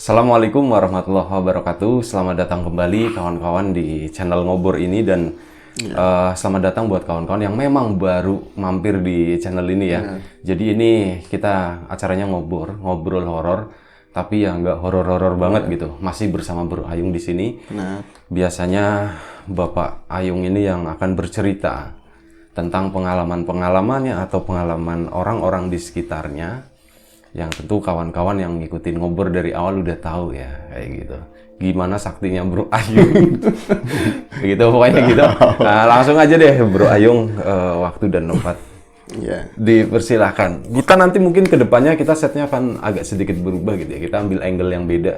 Assalamualaikum warahmatullahi wabarakatuh. Selamat datang kembali kawan-kawan di channel Ngobor ini dan selamat datang buat kawan-kawan yang memang baru mampir di channel ini ya. Jadi ini kita acaranya ngobrol horor, tapi ya nggak horor-horor banget gitu. Masih bersama Bro Ayung di sini. Biasanya Bapak Ayung ini yang akan bercerita tentang pengalaman-pengalamannya atau pengalaman orang-orang di sekitarnya. Yang tentu kawan-kawan yang ngikutin Ngobor dari awal udah tahu ya, kayak gitu. Gimana saktinya Bro Ayung. Begitu pokoknya gitu. Nah, langsung aja deh Bro Ayung, waktu dan tempat. Dipersilahkan. Kita nanti mungkin kedepannya kita setnya akan agak sedikit berubah gitu ya. Kita ambil angle yang beda.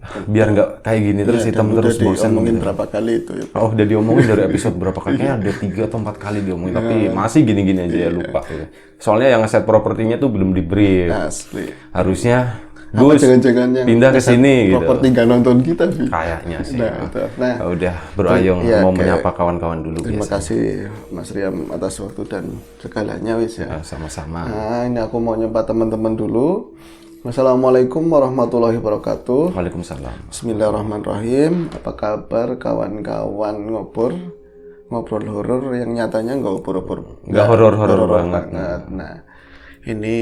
Biar nggak kayak gini terus hitam terus bosan gitu. Gitu. Berapa kali itu ya? Oh, udah diomongin dari episode berapa kali? Kayaknya ada 3 atau 4 kali diomongin, tapi masih gini-gini aja ya, lupa gitu. Soalnya yang ngeset propertinya tuh belum di-brief. Asli. Harusnya Gus pindah ke sini gitu. Properti nggak nonton kita, Bi. Kayaknya sih. Nah, udah Bro Ayung mau menyapa kawan-kawan dulu. Terima kasih Mas Riam atas waktu dan segalanya wis ya. Sama-sama. Nah, ini aku mau nyapa teman-teman dulu. Assalamualaikum warahmatullahi wabarakatuh. Waalaikumsalam. Bismillahirrahmanirrahim. Apa kabar kawan-kawan ngobrol horor yang nyatanya nggak horor banget. Nah, ini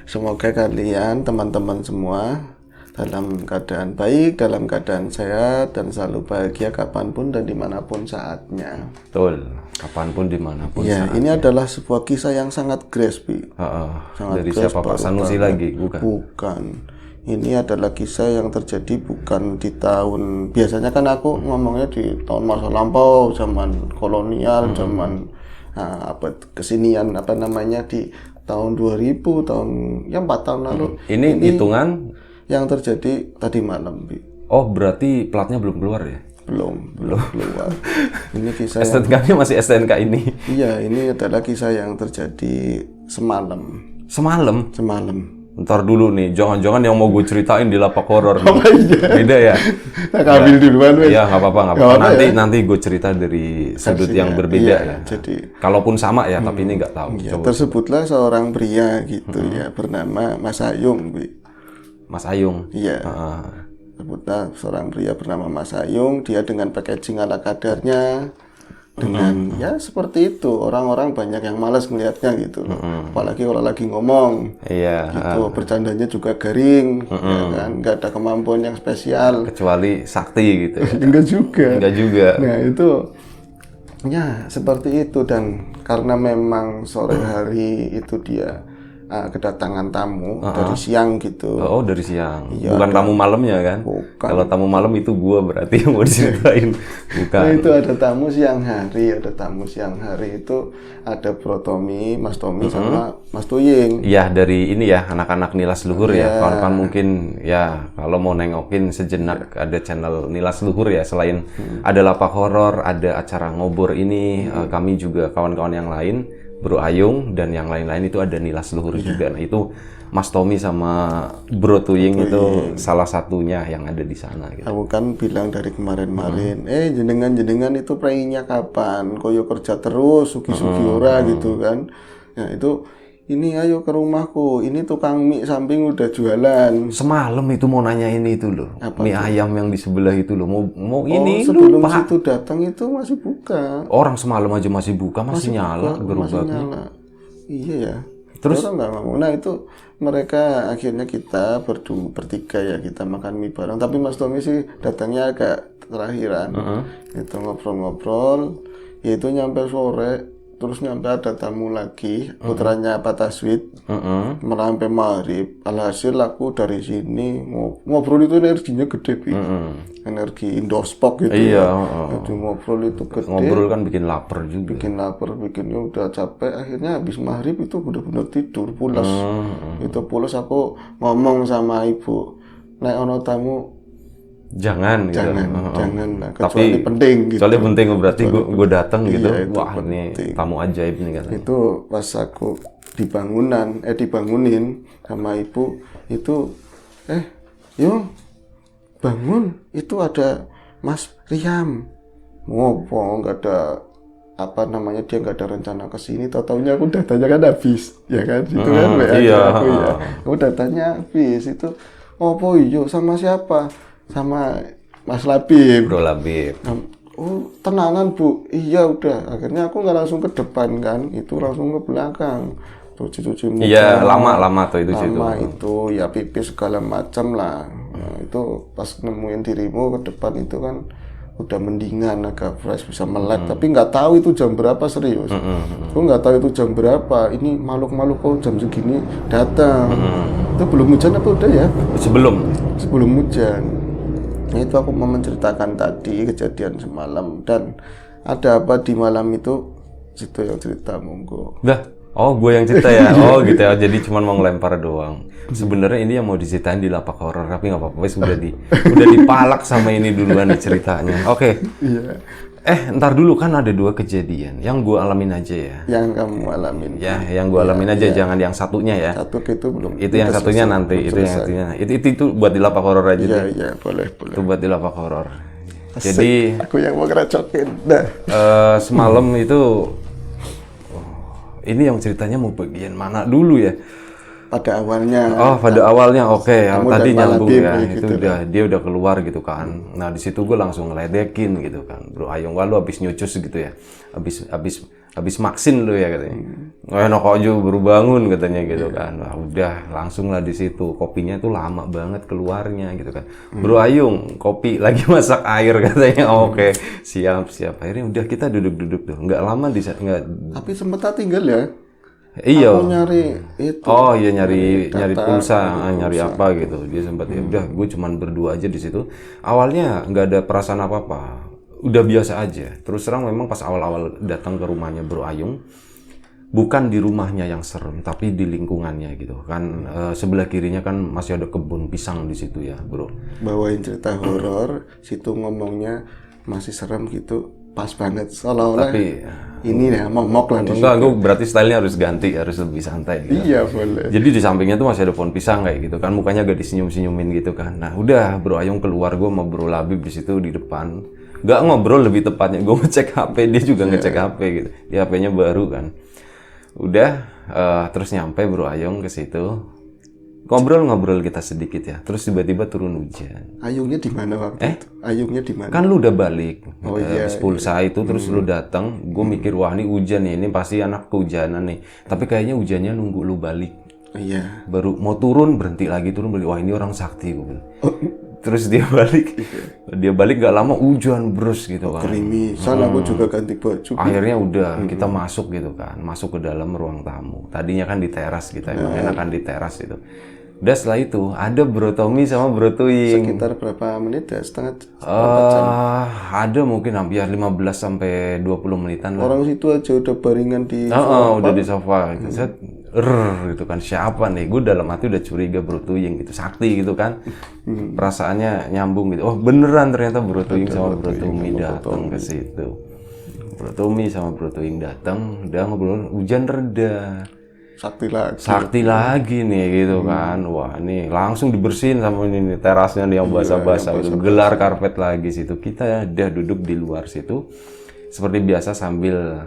semoga kalian teman-teman semua dalam keadaan baik, dalam keadaan sehat dan selalu bahagia kapanpun dan dimanapun saatnya. Betul, kapanpun dimanapun ya, saatnya. Ini adalah sebuah kisah yang sangat grace, Bi. Sangat dari grace, siapa Pak Sanusi lagi? Bukan. Ini adalah kisah yang terjadi bukan di tahun, biasanya kan aku ngomongnya di tahun masa lampau, zaman kolonial, zaman kesinian di tahun 2000, tahun 4 tahun lalu. Ini hitungan yang terjadi tadi malam, Bi. Oh, berarti platnya belum keluar ya? Belum keluar. Ini kisah STNK-nya masih STNK ini? Iya, ini adalah kisah yang terjadi semalam. Semalam? Semalam. Ntar dulu nih, jangan-jangan yang mau gue ceritain di lapak horor. Oh iya. Beda ya? Nah, ambil duluan, wes. Iya, nggak apa-apa. Nanti gue cerita dari sudut yang berbeda ya. Jadi, kalaupun sama ya, tapi ini nggak tahu. Ya, tersebutlah seorang pria gitu ya, bernama Mas Ayung, Bi. Mas Ayung? Iya. Sebutlah seorang pria bernama Mas Ayung. Dia dengan packaging ala kadarnya. Dengan ya seperti itu, orang-orang banyak yang malas melihatnya gitu loh. Apalagi kalau lagi ngomong. Iya. Gitu, bercandanya juga garing, ya kan, nggak ada kemampuan yang spesial. Kecuali sakti gitu. Ya. Enggak juga. Nah itu ya seperti itu, dan karena memang sore hari itu dia kedatangan tamu dari siang gitu. Oh, dari siang. Ya, bukan tamu malamnya kan? Bukan. Kalau tamu malam itu gua berarti yang mau diceritain. Bukan. Nah, itu ada tamu siang hari. Itu ada Bro Tommy, Mas Tommy sama Mas Tuying. Iya, dari ini ya, anak-anak Nilas Luhur ya. Kawan-kawan mungkin ya kalau mau nengokin sejenak ada channel Nilas Luhur ya. Selain ada lapak horor, ada acara Ngobor ini, kami juga kawan-kawan yang lain, Bro Ayung dan yang lain-lain itu ada Nilas Luhur juga. Nah, itu Mas Tommy sama Bro Tuying itu salah satunya yang ada di sana gitu. Aku kan bilang dari kemarin-kemarin, jenengan itu prainya kapan? Koyo kerja terus, suki-suki ora gitu kan. Nah, ini ayo ke rumahku, ini tukang mie samping udah jualan. Semalam itu mau nanya ini itu loh, mie ayam yang di sebelah itu loh, mau ini sebelum situ datang itu masih buka. Orang semalam aja masih buka, masih nyala gerobaknya. Iya ya. Terus orang nggak ngomong. Nah itu mereka akhirnya kita bertiga ya, kita makan mie bareng. Tapi Mas Tommy sih datangnya agak terakhiran. Itu ngobrol-ngobrol, ya itu nyampe sore. Terus nyampe ada tamu lagi, putranya Pak Taswid, malah sampai maghrib. Alhasil aku dari sini ngobrol itu energinya gede, Bi. Energi Indospok gitu. Iya. Jadi ngobrol itu gede. Ngobrol kan bikin lapar juga. Bikinnya udah capek. Akhirnya habis maghrib itu benar-benar tidur, pulas. Itu pulas, aku ngomong sama ibu, nek ono tamu. Jangan lah, kecuali penting gitu. Kecuali penting berarti gue datang gitu. Wah, penting. Ini tamu ajaib nih katanya. Itu pas aku dibangunin sama ibu itu, yo bangun, itu ada Mas Riam. Ngopo nggak ada dia nggak ada rencana ke sini, taunya aku datanya kan habis, ya kan, itu kan WA aku ya, aku datanya habis itu. Opo iyo sama siapa? Sama Mas Labib. Bro Labib. Oh tenanan Bu, iya udah. Akhirnya aku nggak langsung ke depan kan, itu langsung ke belakang. Cuci muka. Iya, lama tuh itu situ. Lama itu ya pipis segala macam lah. Nah, itu pas nemuin dirimu ke depan itu kan udah mendingan, agak fresh, bisa melek. Tapi nggak tahu itu jam berapa, serius. Aku nggak tahu itu jam berapa. Ini makhluk-makhluk kok jam segini datang. Itu belum hujan apa udah ya? Sebelum hujan. Nah, itu aku mau menceritakan tadi kejadian semalam, dan ada apa di malam itu, situ yang cerita, monggo. Oh, gue yang cerita ya. Oh, gitu ya. Jadi cuma mau ngelempar doang. Sebenarnya ini yang mau diceritain di lapak horor, tapi nggak apa-apa. Udah dipalak sama ini duluan ceritanya. Oke. Iya. Ntar dulu, kan ada 2 kejadian. Yang gue alamin aja ya. Yang kamu alamin. Ya, yang gue alamin aja. Jangan yang satunya ya. Satu itu belum. Itu yang satunya nanti. Itu yang satunya. Itu buat di lapak horor aja. Iya, boleh. Itu buat di lapak horor. Jadi aku yang mau ngerecokin. Nah. Semalam itu, ini yang ceritanya mau bagian mana dulu ya? Pada awalnya. Pada awalnya oke. Tadi nyambung ya. Gitu, itu dia udah keluar gitu kan. Nah, di situ gue langsung ngeledekin gitu kan. Bro Ayung, wah lu habis nyucus gitu ya. Habis maksin lu ya katanya. Enak aja baru bangun katanya gitu kan. Nah, udah langsung lah di situ. Kopinya tuh lama banget keluarnya gitu kan. Bro Ayung, kopi lagi masak air katanya. Oke, siap. Akhirnya udah kita duduk-duduk tuh. Nggak lama Tapi sempat tinggal ya. Iya. Aku nyari itu. Oh iya, nyari pulsa, nyari apa gitu. Dia sempat ya udah, gue cuman berdua aja di situ. Awalnya nggak ada perasaan apa-apa, udah biasa aja. Terus terang memang pas awal-awal datang ke rumahnya Bro Ayung, bukan di rumahnya yang serem, tapi di lingkungannya gitu kan. Sebelah kirinya kan masih ada kebun pisang di situ ya, Bro. Bawain cerita horor, situ ngomongnya masih serem gitu. Pas banget, seolah-olah tapi ini ya momok lah. Enggak, gue berarti stylenya harus ganti, harus lebih santai gitu. Iya boleh. Jadi di sampingnya tuh masih ada pohon pisang kayak gitu kan, mukanya agak disenyum-senyumin gitu kan. Nah udah, Bro Ayung keluar, gue sama Bro Labib di situ di depan. Nggak ngobrol, lebih tepatnya gue ngecek HP, dia juga ngecek HP gitu. Dia HP-nya baru kan. Udah, terus nyampe Bro Ayung ke situ. Ngobrol kita sedikit ya, terus tiba-tiba turun hujan. Ayungnya di mana waktu itu? Ayungnya di mana? Kan lu udah balik, iya, habis pulsa itu, terus lu datang, gue mikir wah ini hujan nih, ini pasti anak kehujanan nih. Tapi kayaknya hujannya nunggu lu balik. Iya. Baru mau turun, berhenti lagi turun, balik. Wah ini orang sakti gue bilang. Terus dia balik nggak lama hujan brus gitu kan. Kerimi, soalnya aku juga ganti baju. Akhirnya udah kita masuk gitu kan, masuk ke dalam ruang tamu. Tadinya kan di teras kita, emang enakan di teras itu. Udah setelah itu ada Bro Tommy sama Bro Tuying. Sekitar berapa menit ya? Setengah jam? Ada mungkin hampir 15 sampai 20 menitan lah. Orang situ aja udah baringan di sofa. Udah di sofa gitu. Set, gitu kan, siapa nih? Gue dalam hati udah curiga Bro Tuying gitu, sakti gitu kan. Perasaannya nyambung gitu. Oh beneran ternyata Bro Tuying sama Bro Tommy datang ke situ. Bro Tommy sama Bro Tuying datang, udah ngobrol, hujan reda. Sakti lagi nih gitu kan. Wah ini langsung dibersihin sama ini terasnya nih yang basah-basah gitu. Gelar karpet lagi situ. Kita udah duduk di luar situ seperti biasa sambil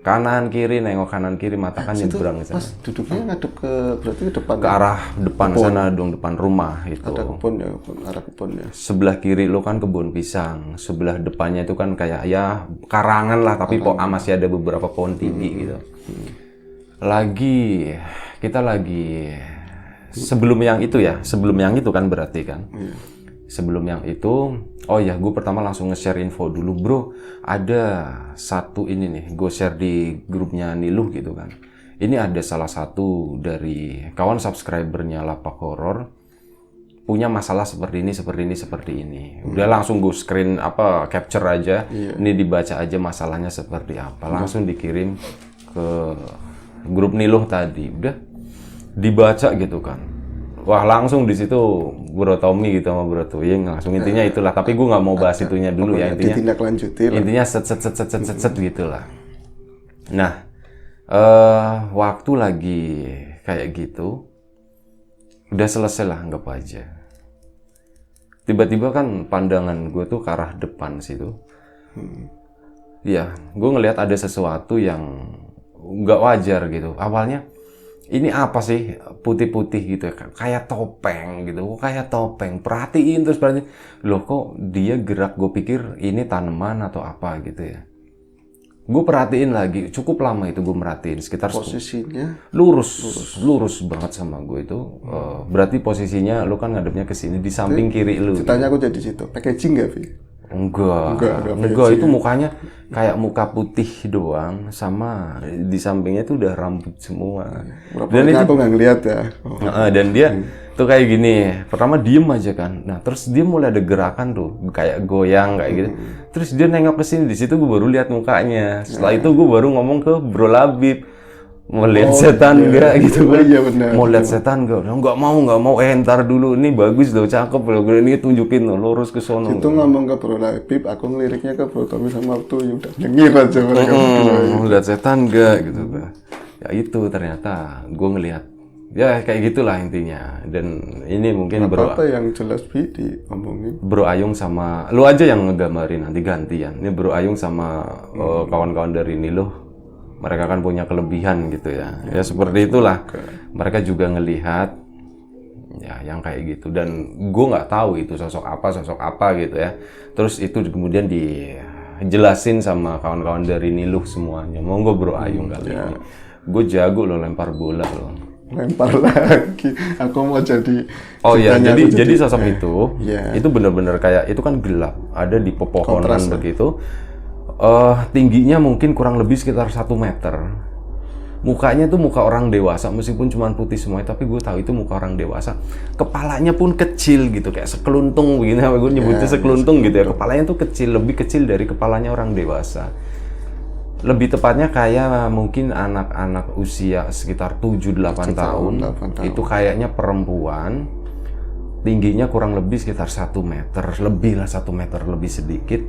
kanan kiri, nengok kanan kiri, mata kan nyebrang ke sana. Pas duduknya ngadep berarti ke depan. Ke arah depan sana dong, depan rumah itu. Ada kebun ya, arah kebun ya. Sebelah kiri lo kan kebun pisang, sebelah depannya itu kan kayak ya karangan lah, tapi masih ada beberapa pohon tinggi gitu. Kita lagi sebelum yang itu kan berarti kan. Sebelum yang itu, oh ya gue pertama langsung nge-share info dulu bro, ada satu ini nih, gue share di grupnya Niluh gitu kan. Ini ada salah satu dari kawan subscribernya Lapak Horor punya masalah seperti ini. Udah langsung gue screen capture aja, ini dibaca aja masalahnya seperti apa, langsung dikirim ke grup Niluh tadi, udah dibaca gitu kan. Wah langsung di situ Bro Tommy gitu sama Bro Tuying langsung intinya itulah, tapi gue nggak mau bahas itunya dulu ya, intinya set gitulah. Nah waktu lagi kayak gitu udah selesai lah, anggap aja. Tiba-tiba kan pandangan gue tuh ke arah depan situ. Ya gue ngelihat ada sesuatu yang nggak wajar gitu. Awalnya ini apa sih putih-putih gitu ya, kayak topeng gitu, kok kayak topeng, perhatiin terus berarti, loh kok dia gerak, gue pikir ini tanaman atau apa gitu ya. Gue perhatiin lagi, cukup lama itu gue merhatiin, sekitar posisinya lurus banget sama gue itu. Berarti posisinya lu kan ngadepnya ke sini di samping kiri lu. Ceritanya aku jadi situ. Packaging nggak, Vi? Enggak, itu mukanya kayak muka putih doang, sama di sampingnya itu udah rambut semua. Dan itu aku nggak ngeliat ya. Dan dia tuh kayak gini, pertama diem aja kan. Nah terus dia mulai ada gerakan tuh, kayak goyang kayak gitu. Terus dia nengok ke sini, di situ gue baru lihat mukanya. Setelah itu gue baru ngomong ke Bro Labib, mau lihat setan nggak gitu kan? Iya benar. Mau lihat setan nggak mau, ntar dulu, ini bagus loh, cakep loh, ini tunjukin loh, lurus ke sono. Itu ngomong ke Bro Labib, aku ngeliriknya ke Bro Tommy sama Tuh, udah nyengir aja mereka. Mau lihat setan nggak gitu kan? Ya itu ternyata gue ngelihat, ya kayak gitulah intinya. Dan ini mungkin apa yang jelas Bi diomongin. Bro Ayung sama lu aja yang ngegambarin, nanti gantian. Ini Bro Ayung sama kawan-kawan dari Niluh. Mereka kan punya kelebihan gitu ya. Ya seperti itulah. Mereka juga ngelihat ya yang kayak gitu. Dan gue nggak tahu itu sosok apa gitu ya. Terus itu kemudian dijelasin sama kawan-kawan dari Niluh semuanya. Monggo Bro Ayung kali ini. Gue jago loh lempar bola loh. Lempar lagi. Aku mau jadi. Oh iya, jadi sosok itu benar-benar kayak itu kan gelap, ada di pepohonan begitu. Tingginya mungkin kurang lebih sekitar 1 meter. Mukanya tuh muka orang dewasa, meskipun cuma putih semuanya, tapi gue tahu itu muka orang dewasa. Kepalanya pun kecil gitu, kayak sekeluntung begini, gue nyebutnya sekeluntung gitu ya. Kepalanya tuh kecil, lebih kecil dari kepalanya orang dewasa. Lebih tepatnya kayak mungkin anak-anak usia sekitar 7-8 tahun. Itu kayaknya perempuan. Tingginya kurang lebih sekitar 1 meter, lebih lah 1 meter lebih sedikit.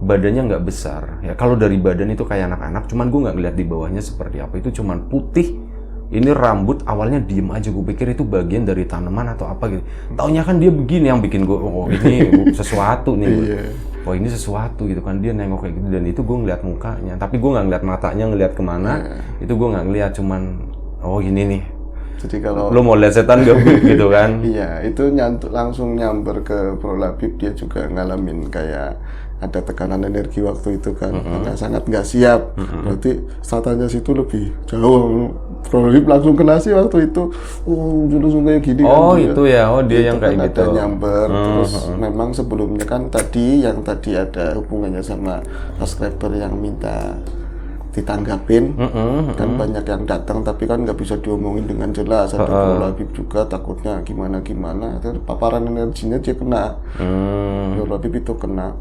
Badannya nggak besar ya, kalau dari badan itu kayak anak-anak, cuman gue nggak ngeliat di bawahnya seperti apa. Itu cuman putih. Ini rambut awalnya diem aja, gue pikir itu bagian dari tanaman atau apa gitu. Taunya kan dia begini, yang bikin gue, oh ini sesuatu nih. Oh ini sesuatu gitu kan, dia nengok kayak gitu. Dan itu gue ngeliat mukanya, tapi gue nggak ngeliat matanya ngeliat kemana. Itu gue nggak ngeliat, cuman oh ini nih. Jadi kalau lo mau lihat setan gak gitu kan? Iya, itu langsung nyamber ke Bro Labib. Dia juga ngalamin kayak ada tekanan energi waktu itu kan, karena sangat nggak siap. Berarti startanya situ lebih jauh. Bro Labib langsung kena sih waktu itu. Langsung kayak gini. Oh kan, itu ya, oh dia yang kayak gitu. Ada nyamber. Terus memang sebelumnya kan tadi ada hubungannya sama subscriber yang minta ditanggapin, kan banyak yang datang tapi kan nggak bisa diomongin dengan jelas. Ada Bro Labib juga takutnya gimana, paparan energinya dia kena. Bro Labib itu kena.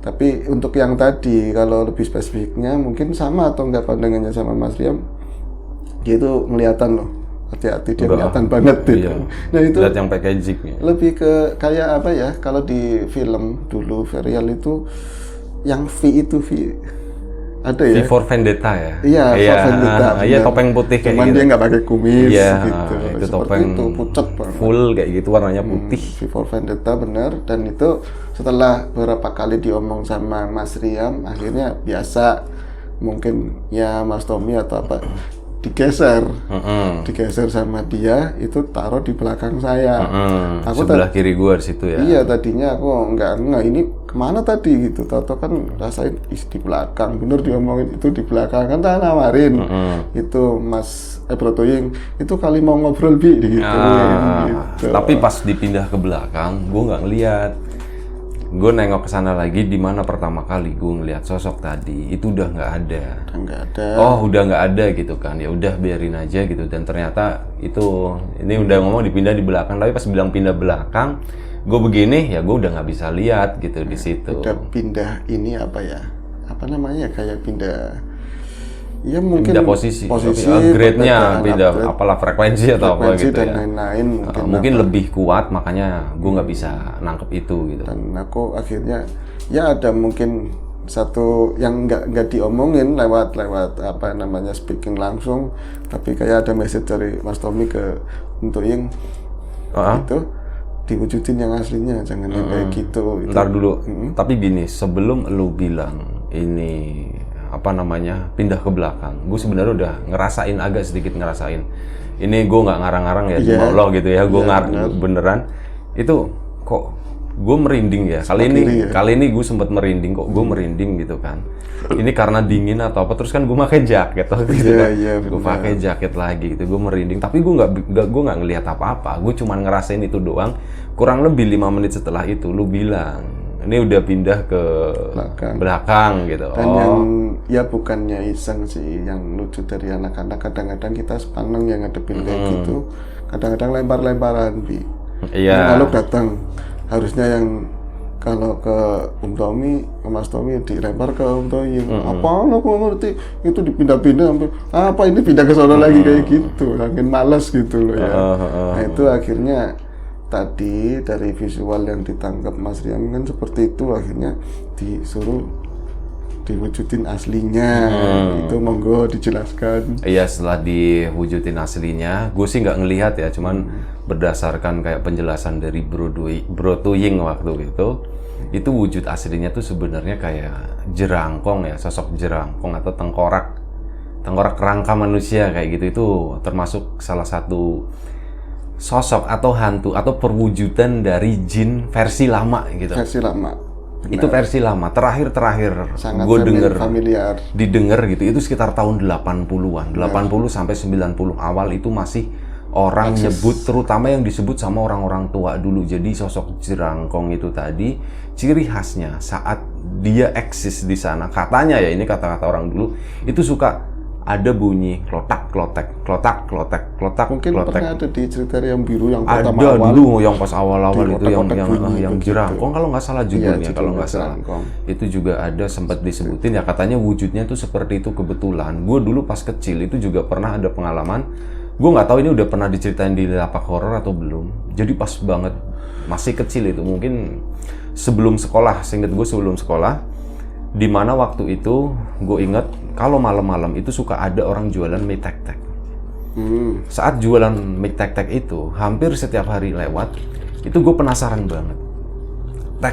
Tapi untuk yang tadi, kalau lebih spesifiknya mungkin sama atau nggak pandangannya sama Mas Riam, dia itu kelihatan loh, hati-hati dia kelihatan banget gitu. Nah itu lihat yang packaging lebih ke kayak apa ya, kalau di film dulu serial itu yang V itu ada ya, V for Vendetta ya. Iya, for Vendetta. Iya, topeng putih kayak cuman gitu. Dia nggak pakai kumis gitu. Itu seperti topeng itu pucet banget. Full kayak gitu, warnanya putih. V for Vendetta bener. Dan itu setelah beberapa kali diomong sama Mas Riam, akhirnya biasa mungkin ya Mas Tommy atau apa digeser sama dia, itu taruh di belakang saya. Aku sebelah kiri gua di situ ya. Iya, tadinya aku nggak ini kemana tadi gitu, tato kan rasain di belakang, bener diomongin itu di belakang kan, tak nawarin itu Mas Bro Toying itu kali mau ngobrol gitu. Tapi pas dipindah ke belakang, gua nggak ngeliat. Gue nengok ke sana lagi, di mana pertama kali gue ngeliat sosok tadi itu udah nggak ada. Oh udah nggak ada gitu kan, ya udah biarin aja gitu. Dan ternyata itu ini udah ngomong dipindah di belakang, tapi pas bilang pindah belakang, gue begini ya gue udah nggak bisa lihat gitu di situ. Udah pindah ini apa ya? Apa namanya, kayak pindah. Ya mungkin pindah posisi grade-nya, pindah apalah frekuensi atau apa gitu dan ya. lain-lain mungkin lebih kuat, makanya gue nggak bisa nangkep itu gitu. Dan aku akhirnya ya ada mungkin satu yang nggak diomongin lewat apa namanya speaking langsung, tapi kayak ada message dari Mas Tommy ke untuk yang itu diwujudin yang aslinya, jangan yang kayak gitu. Ntar dulu, tapi gini, sebelum lu bilang ini pindah ke belakang. Gue sebenarnya udah ngerasain, agak sedikit ngerasain. Ini gue nggak ngarang-ngarang ya, demi Allah gitu ya. Gue beneran itu kok gue merinding ya. Kali ini gue sempat merinding, kok gue merinding gitu kan. Ini karena dingin atau apa, terus kan gue pakai jaket gitu kan. Gue pakai jaket lagi gitu, gue merinding. Tapi gue nggak ngelihat apa-apa. Gue cuma ngerasain itu doang. Kurang lebih 5 menit setelah itu, lu bilang ini udah pindah ke belakang gitu. Dan yang ya bukannya iseng sih, yang lucu dari anak-anak kadang-kadang kita sepaneng yang ngadepin kayak gitu, kadang-kadang lempar-lemparan Bi. Iya. Kalau datang harusnya yang kalau ke Tommy, ke Mas Tommy dilempar ke Tommy. Apa lo kok ngerti? Itu dipindah-pindah sampai apa ini pindah ke sana lagi kayak gitu. Makin malas gitu loh ya. Nah itu akhirnya tadi dari visual yang ditangkap Mas Rian kan seperti itu, akhirnya disuruh diwujudin aslinya. Itu monggo dijelaskan. Iya, setelah diwujudin aslinya, gue sih nggak ngelihat ya, cuman berdasarkan kayak penjelasan dari Bro Tuying waktu itu wujud aslinya tuh sebenarnya kayak jerangkong ya, sosok jerangkong atau tengkorak kerangka manusia kayak gitu. Itu termasuk salah satu sosok atau hantu atau perwujudan dari jin versi lama gitu. Versi lama. Benar. Itu versi lama, terakhir gue didengar gitu, itu sekitar tahun 80-an, 80 sampai 90 awal itu masih orang nyebut, terutama yang disebut sama orang-orang tua dulu. Jadi sosok jerangkong itu tadi, ciri khasnya saat dia eksis di sana, katanya ya, ini kata-kata orang dulu, itu suka ada bunyi klotak. Mungkin pernah ada di cerita yang biru yang pertama awal. Ada dulu yang pas awal-awal itu yang jerangkong kalau nggak salah judulnya, kalau nggak salah. Itu juga ada sempat disebutin ya, katanya wujudnya tuh seperti itu. Kebetulan gue dulu pas kecil itu juga pernah ada pengalaman. Gue nggak tahu ini udah pernah diceritain di lapak horor atau belum. Jadi pas banget masih kecil itu, mungkin sebelum sekolah, seinget gue sebelum sekolah. Di mana waktu itu gue inget kalau malam-malam itu suka ada orang jualan mie tek-tek. Saat jualan mie tek-tek itu hampir setiap hari lewat, itu gue penasaran banget.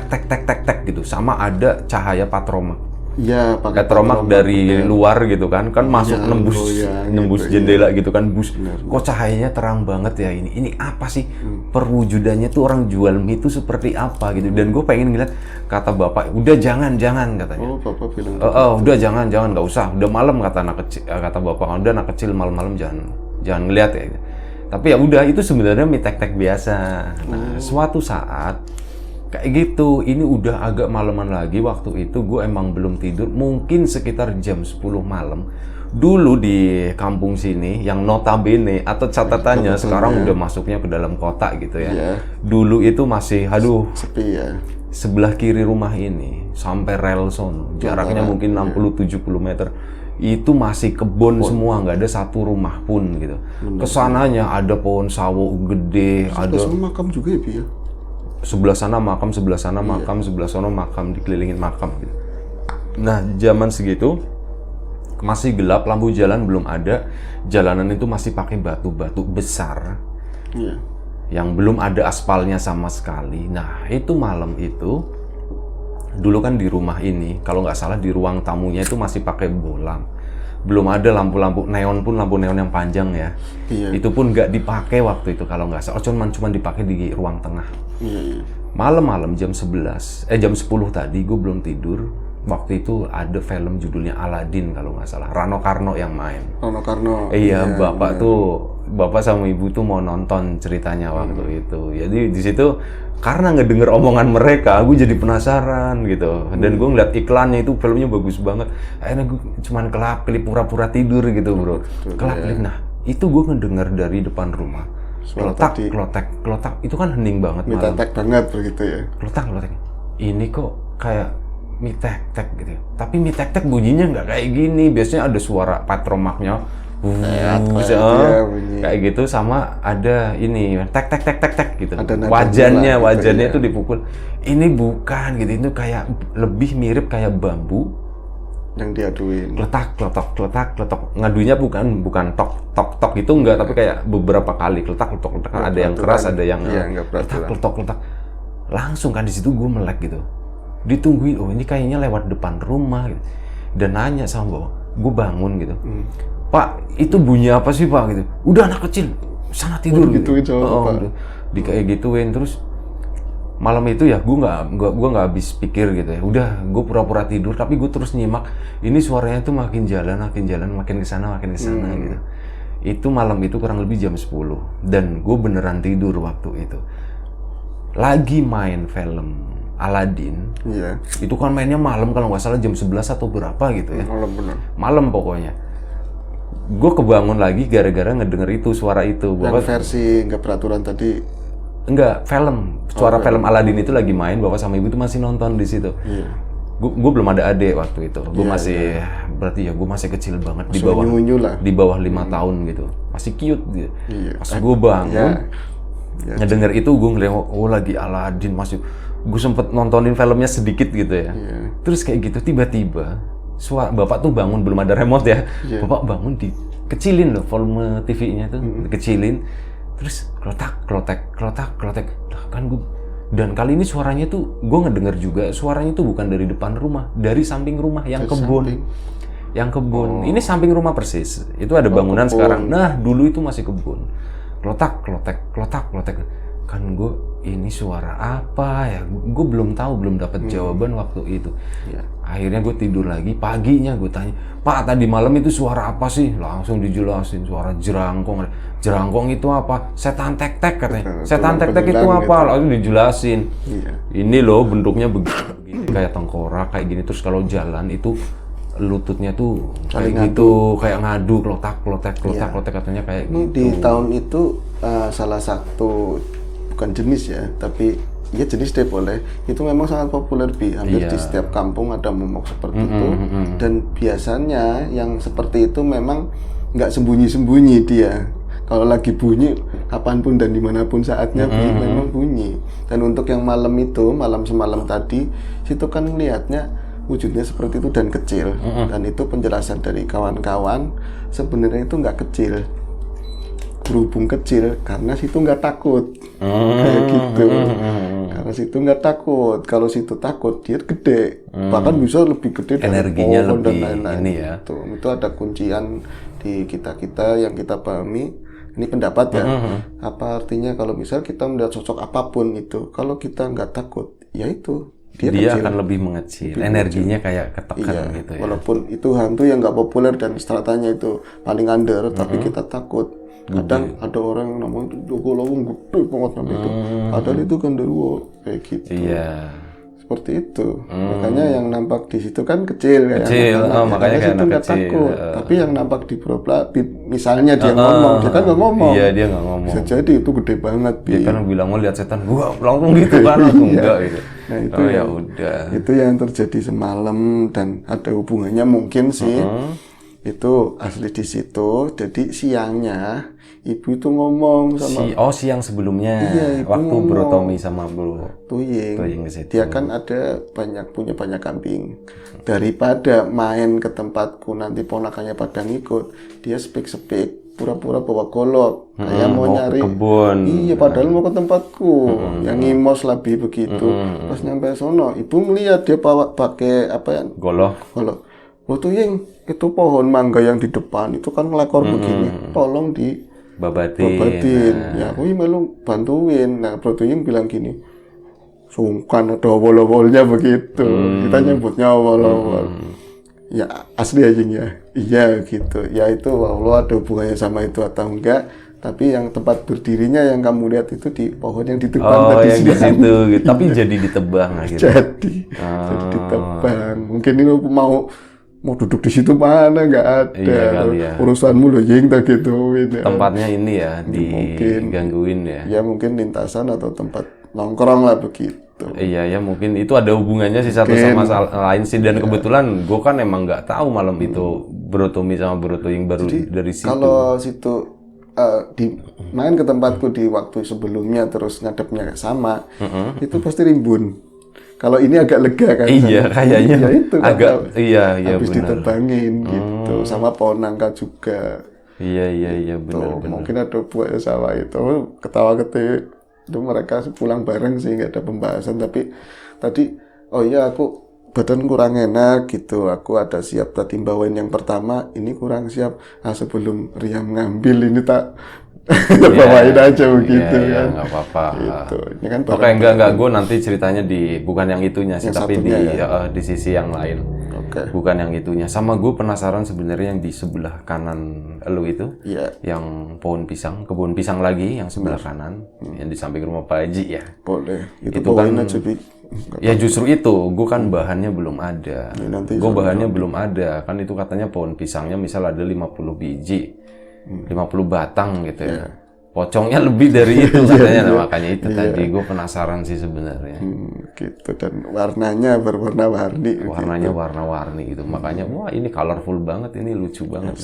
Tek gitu, sama ada cahaya patromak. Iya, pakai patromak dari luar gitu kan masuk nembus jendela gitu kan, kok cahayanya terang banget ya, ini apa sih perwujudannya tuh, orang jual mie itu seperti apa gitu. Dan gue pengen ngeliat, kata bapak, udah jangan katanya. Bapak bilang udah jangan nggak usah, udah malam, kata bapak, udah anak kecil malam-malam jangan ngeliat ya. Tapi ya udah, itu sebenarnya mie tek-tek biasa. Nah, suatu saat kayak gitu, ini udah agak malaman lagi. Waktu itu gue emang belum tidur, mungkin sekitar jam 10 malam. Dulu di kampung sini, yang notabene atau catatannya sekarang udah masuknya ke dalam kota gitu ya. Dulu itu masih, sepi ya. Sebelah kiri rumah ini sampai rel sono, jaraknya mungkin 60-70 meter. Itu masih kebun semua, nggak ada satu rumah pun gitu. Kesananya ada pohon sawo gede, ada makam juga ya, Bi ya. Sebelah sana makam, sebelah sana makam, sebelah sana makam, dikelilingin makam gitu. Nah, zaman segitu masih gelap, lampu jalan belum ada, jalanan itu masih pakai batu-batu besar, yang belum ada aspalnya sama sekali. Nah, itu malam itu, dulu kan di rumah ini, kalau nggak salah di ruang tamunya itu masih pakai bolam. Belum ada lampu-lampu neon pun, lampu neon yang panjang ya. Itu pun nggak dipakai waktu itu kalau nggak salah. Cuma dipakai di ruang tengah. Malam-malam jam 10 tadi gue belum tidur. Waktu itu ada film judulnya Aladdin kalau nggak salah. Rano Karno yang main. Rano Karno. Iya, bapak sama ibu tuh mau nonton ceritanya waktu itu. Jadi di situ karena ngedenger omongan mereka, gue jadi penasaran gitu. Dan gue ngeliat iklannya itu, filmnya bagus banget. Akhirnya gue cuman kelap-kelip pura-pura tidur gitu bro. Kelap-kelip. Nah, itu gue ngedenger dari depan rumah. Klotak. Itu kan hening banget malam. Mie tek banget begitu ya. Klotak. Ini kok kayak mie tek gitu. Tapi mie tek bunyinya nggak kayak gini. Biasanya ada suara patromaknya. Kayak gitu, sama ada ini tek gitu. Wajannya itu dipukul. Ini bukan gitu, itu kayak lebih mirip kayak bambu yang diaduin. Kletak. Ngadunya bukan tok itu enggak, tapi kayak beberapa kali kletak. Ada yang keras, ada yang kletak. Langsung kan di situ gue melek gitu. Ditungguin, ini kayaknya lewat depan rumah gitu. dan nanya sama bapak. Gue bangun gitu, Pak itu bunyi apa sih Pak gitu. Udah anak kecil sana tidur gitu. Udah. Di kayak gituin terus malam itu ya gue nggak habis pikir gitu ya. Udah gue pura-pura tidur tapi gue terus nyimak. Ini suaranya tuh makin jalan makin kesana gitu. Itu malam itu kurang lebih jam 10 dan gue beneran tidur waktu itu. Lagi main film Aladdin. Iya. Itu kan mainnya malam kalau nggak salah jam 11 atau berapa gitu ya. Malam benar. Malam pokoknya. Gue kebangun lagi gara-gara ngedenger itu suara itu. Yang versi nggak peraturan tadi. Enggak, film. Suara film Aladdin itu lagi main, bapak sama ibu itu masih nonton di situ. Iya. Gue belum ada adik waktu itu. Gue masih berarti ya gue masih kecil banget di bawah 5 tahun gitu. Masih cute gitu. Iya. Pas gue bangun ngedenger itu gue ngeliat oh lagi Aladdin masuk. Gue sempet nontonin filmnya sedikit gitu ya. Terus kayak gitu tiba-tiba bapak tuh bangun, belum ada remote ya. Bapak bangun dikecilin loh volume TV-nya tuh, dikecilin. Terus klotek. Nah, kan gue dan kali ini suaranya tuh gue ngedenger juga suaranya tuh bukan dari depan rumah, dari samping rumah yang kebun. Yang kebun. Ini samping rumah persis. Itu ada bangunan sekarang. Nah, dulu itu masih kebun. Klotek. Kan gue ini suara apa ya? Gue belum tahu, belum dapat jawaban waktu itu. Akhirnya gue tidur lagi, paginya gue tanya, Pak tadi malam itu suara apa sih? Langsung dijelasin, suara jerangkong. Jerangkong itu apa? Setan tek-tek katanya. Setan tek-tek itu apa? Langsung dijelasin. Ini loh bentuknya begini, kayak tengkorak, kayak gini. Terus kalau jalan itu lututnya tuh kayak gitu, kayak ngadu, klotek katanya kayak gitu. Di tahun itu salah satu bukan jenis ya, tapi ya jenis deh boleh. Itu memang sangat populer hampir di setiap kampung ada momok seperti itu. Dan biasanya yang seperti itu memang nggak sembunyi-sembunyi dia. Kalau lagi bunyi, kapanpun dan dimanapun saatnya memang bunyi. Dan untuk yang malam itu, malam semalam tadi, situ kan lihatnya wujudnya seperti itu dan kecil. Dan itu penjelasan dari kawan-kawan, sebenarnya itu nggak kecil. Berhubung kecil, karena situ nggak takut. Kayak gitu. Karena situ nggak takut. Kalau situ takut, dia gede. Bahkan bisa lebih gede dari energinya pohon lebih dan lain-lain. Ini ya. Itu ada kuncian di kita yang kita pahami. Ini pendapat ya. Apa artinya kalau misal kita melihat sosok apapun itu, kalau kita nggak takut, ya itu dia akan lebih mengecil, energinya kayak ketekan gitu ya. Walaupun itu hantu yang nggak populer dan stratanya itu paling under, tapi kita takut. Kadang ada orang yang namanya Joko Lawung gede banget namanya itu. Padahal itu genderuwo kayak gitu. Iya. Seperti itu. Makanya yang nampak di situ kan kecil ya. Makanya kayak anak kecil. Takut. Tapi yang nampak di Bropla, misalnya dia ngomong, dia kan nggak ngomong. Iya, dia nggak ngomong. Bisa jadi itu gede banget. Dia kan bilang mau lihat setan, gua langsung gitu kan, langsung enggak gitu. Nah itu ya udah. Itu yang terjadi semalam dan ada hubungannya mungkin sih. Itu asli di situ. Jadi siangnya ibu itu ngomong sama siang sebelumnya, waktu Bro Tommy sama Bro Tuying ke situ. Dia kan ada punya banyak kambing. Daripada main ke tempatku nanti ponakannya pada ngikut, dia speak pura-pura bawa golok kayak mau nyari kebun. Iya, padahal mau ke tempatku. Yang ngimos lebih begitu. Pas nyampe sono, ibu melihat dia pakai apa ya? Golok. Bro Tuying, itu pohon mangga yang di depan itu kan ngelakor begini. Tolong babatin. Ya aku melu bantuin. Nah Bro Tuying bilang gini, sungkan ada awol-awolnya begitu. Kita nyebutnya awol-awol. Ya asli aja ya. Iya gitu. Ya itu Allah ada hubungannya sama itu atau enggak. Tapi yang tempat berdirinya yang kamu lihat itu di pohon yang ditebang tadi yang di situ gitu. Tapi jadi ditebang gitu. Jadi ditebang. Mungkin ini mau duduk di situ mana nggak ada. Ya. Urusanmu loh Ying tak gituin. Tempatnya ini ya digangguin ya. Ya mungkin lintasan atau tempat nongkrong lah begitu. Iya ya mungkin itu ada hubungannya sih satu sama lain sih dan kebetulan gue kan emang nggak tahu malam itu Bro Tommy sama Bro Tuying baru dari situ. Kalau situ main ke tempatku di waktu sebelumnya terus ngadepnya sama, itu pasti rimbun. Kalau ini agak lega kan? Iya, kayaknya ya itu agak habis ditebangin gitu, sama pohon nangka juga. Iya benar. Mungkin ada buaya sawah itu ketawa-ketiwi itu mereka pulang bareng sih nggak ada pembahasan. Tapi tadi aku badan kurang enak gitu. Aku ada siap tadi bawain yang pertama, ini kurang siap. Nah, sebelum Riam ngambil ini tak bawain aja begitu Iya, kan. nggak apa-apa. Gitu. Ini kan Oke, enggak. Gue nanti ceritanya di bukan yang itunya sih, Yang tapi di satunya di sisi yang lain. Oke. Bukan yang itunya. Sama gue penasaran sebenarnya yang di sebelah kanan lu itu, Iya, yang pohon pisang, kebun pisang lagi yang sebelah kanan, yang di samping rumah Pak Haji ya. boleh. Itu Itu bawain kan- aja, Bi. Ya justru itu, gue kan bahannya belum ada. Ya, nanti Gue bahannya belum ada, kan itu katanya pohon pisangnya misal ada 50 biji, 50 batang gitu ya. Pocongnya lebih dari itu katanya, nah, makanya itu tadi gue penasaran sih sebenarnya. Gitu, dan warnanya berwarna-warni. Warnanya warna-warni gitu, makanya wah ini colorful banget, ini lucu banget.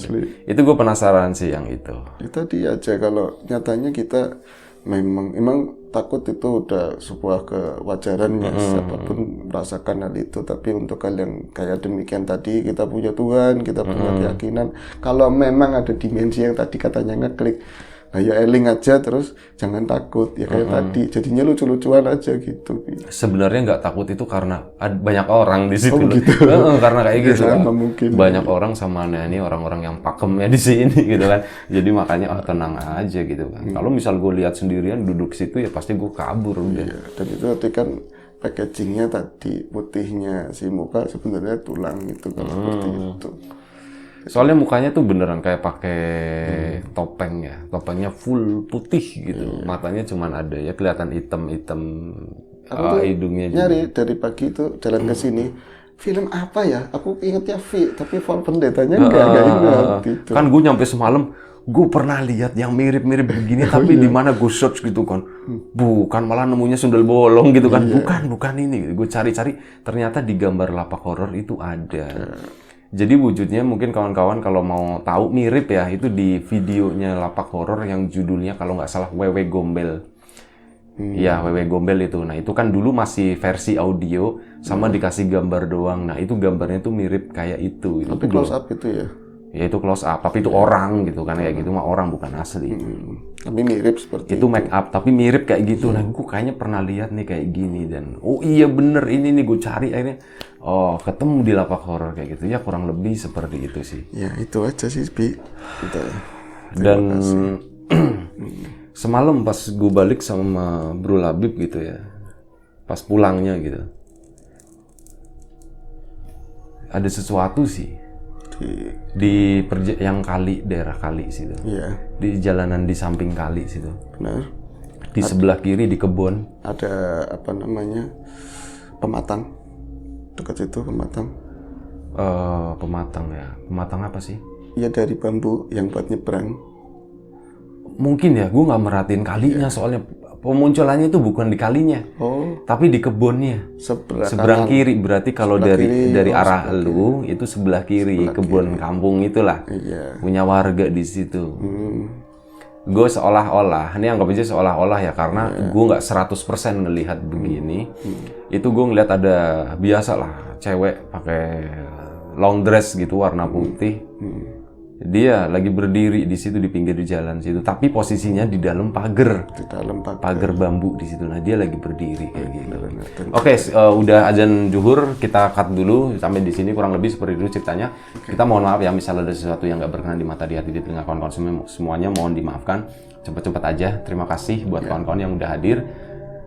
Itu gue penasaran sih yang itu. Ya, tadi aja kalau nyatanya kita memang takut itu udah sebuah kewajaran ya, siapapun merasakan hal itu. Tapi untuk hal yang kayak demikian tadi, kita punya Tuhan, kita punya keyakinan. Kalau memang ada dimensi yang tadi katanya ngeklik, nah ya eling aja, terus jangan takut ya kayak tadi. Jadinya lucu-lucuan aja gitu. Sebenarnya nggak takut itu karena banyak orang di situ. gitu. Karena kayak gitu. Sama mungkin. Banyak orang sama ini orang-orang yang pakemnya di sini gitu kan. Jadi makanya tenang aja gitu kan. Kalau misal gue lihat sendirian duduk situ ya pasti gue kabur udah. Ya, dan itu tadi kan packagingnya tadi putihnya si muka sebenarnya tulang itu kan seperti itu. Soalnya mukanya tuh beneran kayak pakai topeng ya. Topengnya full putih gitu. Matanya cuman ada ya kelihatan hitam-hitam. Hidungnya juga. Nyari dari pagi itu jalan ke sini, film apa ya? Aku ingetnya V, tapi Val Pendetanya enggak ingat gitu. Kan gue nyampe semalam, gue pernah lihat yang mirip-mirip begini, tapi di mana gue search gitu kan, bukan, malah nemunya sundel bolong gitu kan, bukan ini. Gue cari-cari, ternyata di gambar lapak horor itu ada. Jadi wujudnya mungkin kawan-kawan kalau mau tahu mirip ya, itu di videonya lapak horor yang judulnya kalau nggak salah Wewe Gombel. Iya, Wewe Gombel itu. Nah, itu kan dulu masih versi audio sama dikasih gambar doang. Nah, itu gambarnya tuh mirip kayak itu. Tapi close up itu ya. Ya itu close up, tapi itu orang gitu kan, kayak gitu mah orang bukan asli. Tapi mirip seperti Itu make up, tapi mirip kayak gitu. Nah, gue kayaknya pernah lihat nih kayak gini dan oh iya bener ini nih gue cari akhirnya. Oh, ketemu di lapak horor kayak gitu. Ya kurang lebih seperti itu sih. ya itu aja sih, Bi. Udah. Dan semalam pas gue balik sama Bro Labib gitu ya, pas pulangnya gitu, ada sesuatu sih di yang kali, daerah kali situ, Iya, di jalanan di samping kali situ, benar. di sebelah kiri di kebun. Ada apa namanya? Pematang. Dekat situ pematang. Pematang ya, pematang apa sih? Ya dari bambu yang buat nyebrang. Mungkin ya, gue nggak merhatiin kalinya soalnya pemunculannya itu bukan di kalinya, Oh, tapi di kebunnya. Seberang kiri, berarti kalau dari arah lu itu sebelah kiri, kebun kampung itulah. Iya. Punya warga di situ. Gue seolah-olah, ini anggap aja seolah-olah ya, karena gue nggak 100% ngelihat begini. Itu gue ngeliat ada biasalah cewek pakai long dress gitu warna putih. Dia lagi berdiri di situ di pinggir jalan situ, tapi posisinya di dalam pagar. Di dalam Pagar bambu di situ. Nah, dia lagi berdiri kayak gitu. Dan Oke, udah azan zuhur, kita cut dulu sampai di sini kurang lebih seperti itu ceritanya. Kita mohon maaf ya, misalnya ada sesuatu yang nggak berkenan di mata, di hati, di telinga kawan-kawan semuanya mohon dimaafkan. Cepat-cepat aja. Terima kasih buat kawan-kawan yang udah hadir.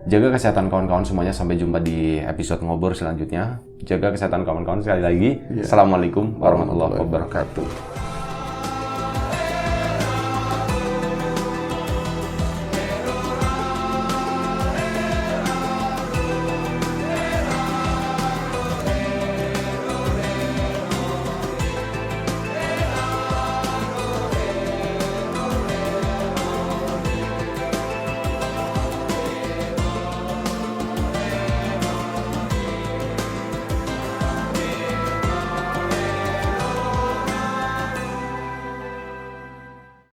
Jaga kesehatan kawan-kawan semuanya, sampai jumpa di episode ngobrol selanjutnya. Jaga kesehatan kawan-kawan sekali lagi. Assalamualaikum warahmatullahi wabarakatuh.